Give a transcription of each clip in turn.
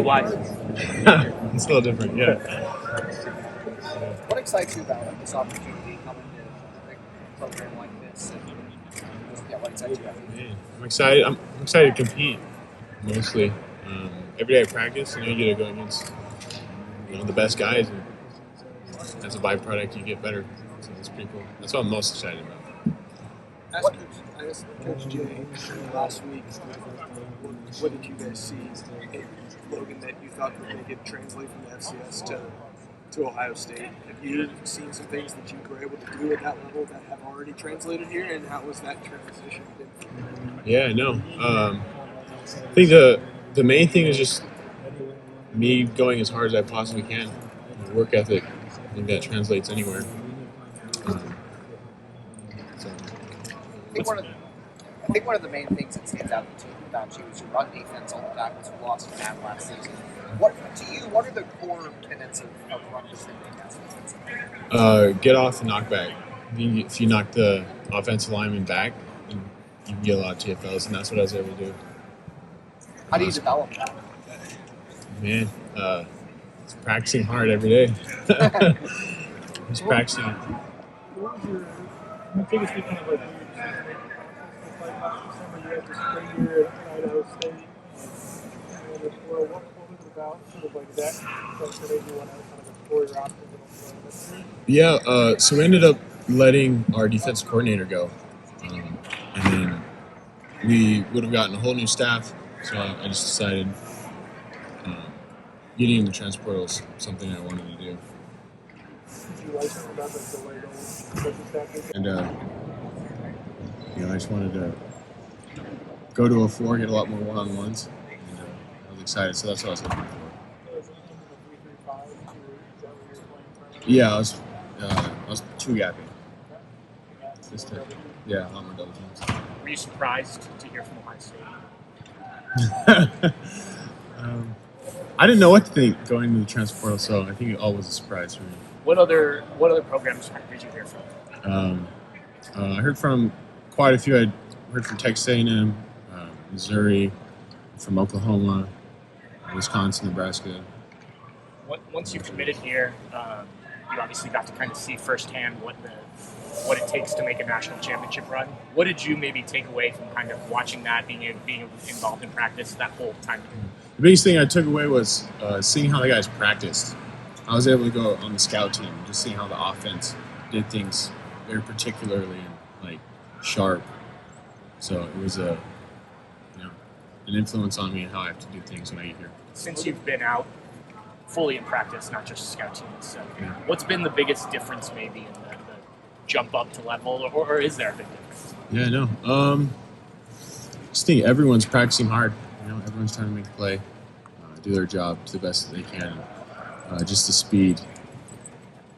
wise. It's a little different, yeah. What excites you about this opportunity coming to a program like this? And, what excites you about it? Man, I'm excited. I'm excited to compete mostly. Every day I practice, you get to go against the best guys, and as a byproduct, you get better. So it's pretty cool. That's what I'm most excited about. I asked Coach Jay last week, what did you guys see in Logan that you thought would make it translate from the FCS to Ohio State? Have you seen some things that you were able to do at that level that have already translated here, and how was that transition been for you? Yeah, no. I think the main thing is just me going as hard as I possibly can. Work ethic. I think that translates anywhere. I think one of the main things that stands out about you is your run defense on the tackles you lost in that last season. What are the core tenets of run defense? Get off the knockback. If you knock the offensive lineman back, you can get a lot of TFLs, and that's what I was able to do. How do you develop that? Man, it's practicing hard every day. Just practicing. What was your biggest thing kind of like last December? You had this great year at Idaho State. What was it about? Sort of like that made you want to kind of explore your options? Yeah, so we ended up letting our defensive coordinator go. And then we would have gotten a whole new staff. So I just decided getting in the transfer portal was something I wanted to do. Did you like something about the way the staff? And I just wanted to go to a 4, get a lot more one-on-ones. And I was excited, so that's what I was looking for. Yeah, I was 2-gapping. Yeah, a lot more double teams. Were you surprised to hear from Ohio State? I didn't know what to think going to the transfer portal, so I think it all was a surprise for me. What other programs did you hear from? I heard from quite a few. I heard from Texas A&M, Missouri, from Oklahoma, Wisconsin, Nebraska. Once you committed here, you obviously got to kind of see firsthand what it takes to make a national championship run. What did you maybe take away from kind of watching that, being involved in practice that whole time? The biggest thing I took away was seeing how the guys practiced. I was able to go on the scout team, just seeing how the offense did things very particularly and sharp. So it was an influence on me and how I have to do things when I get here. Since you've been out fully in practice, not just scout team itself, what's been the biggest difference maybe in the jump up to level, or is there a big difference? Yeah, no. Just think everyone's practicing hard. Everyone's trying to make a play, do their job to the best that they can. Just the speed.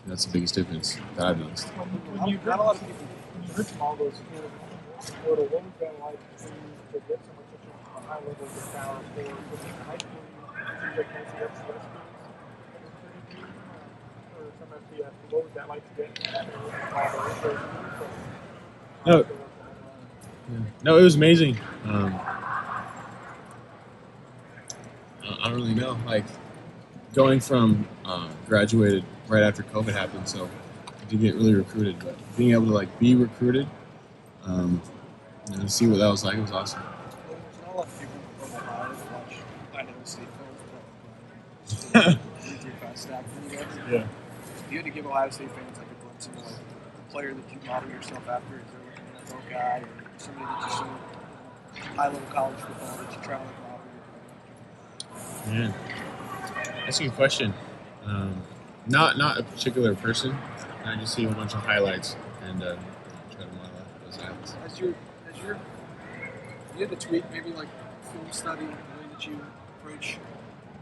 That's the biggest difference that I've noticed. When you heard from all those what was that like for you to get so much high level of power for high school? You like FCS or some FCS? What was that like to get? No, it was amazing. I don't really know. Going from graduated right after COVID happened, so I did get really recruited. But being able to be recruited, see what that was like, it was awesome. There's not a lot of people from Ohio that watch Idaho State fans. Yeah. You had to give Ohio State fans a glimpse into the player that you model yourself after. Is there an NFL guy or somebody that you see high-level college football that you try to model? Man, that's a good question. Not a particular person. I just see a bunch of highlights and try to model those highlights. You had to tweak maybe film study, the way that you approach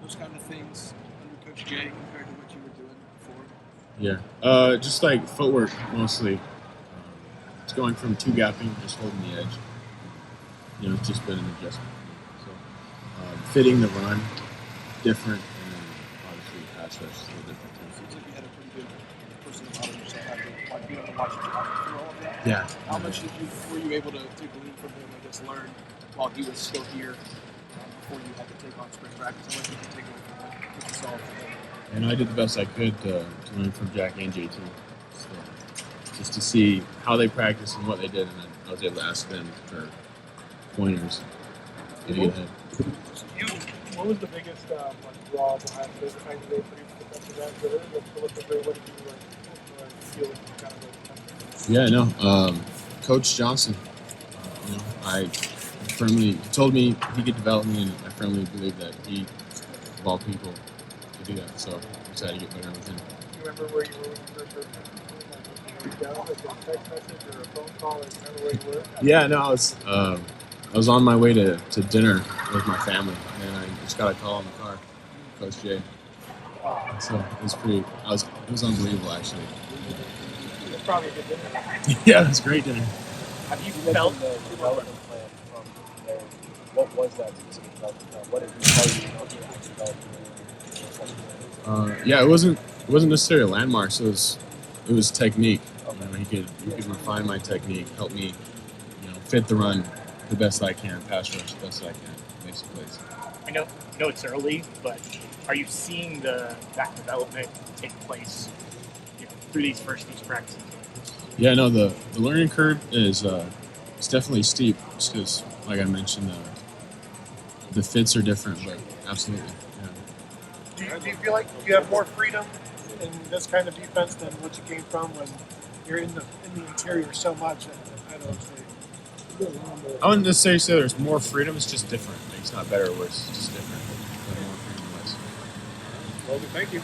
those kind of things under Coach Jay compared to what you were doing before? Yeah, just footwork mostly. It's going from 2-gapping, just holding the edge. It's just been an adjustment. So fitting the run, different, and then obviously the pass rush is a little different too. Seems like you had a pretty good person to model yourself after being able to watch your comments through all of that. Yeah. How much were you able to glean from him, learn while he was still here before you had to take on spring practice? And what did you take away from what you saw from them? And I did the best I could to learn from Jack and JT, so, just to see how they practice and what they did, and then I was able to ask them for pointers to get ahead. What was the biggest draw behind the fact that they produced defensive ends? What did you feel kind of? Yeah, no. Coach Johnson, I firmly he told me he could develop me, and I firmly believe that he, of all people, could do that. So I decided to get better with him. Do you remember where you were when you first heard from him? Were you down with a text message or a phone call? Or do you remember where you were? Yeah, no, I was on my way to dinner with my family, and I just got a call in the car, Coach Jay. So it was it was unbelievable, actually. It was probably a good dinner. Yeah, it was a great dinner. Have you You felt mentioned the development plan from there. What was that specific development plan? What did he tell you to develop? Yeah, it wasn't necessarily landmarks. It was technique. He could refine my technique, help me, fit the run the best I can, pass rush the best I can, make some plays. I know it's early, but are you seeing that development take place through these practices? Yeah, no, the learning curve is it's definitely steep, just because, like I mentioned, the fits are different, but absolutely. Yeah. Do you feel like you have more freedom in this kind of defense than what you came from when you're in the interior so much? And I know it's I wouldn't necessarily say there's more freedom. It's just different. It's not better or worse. It's just different. More freedom, less. Logan, thank you.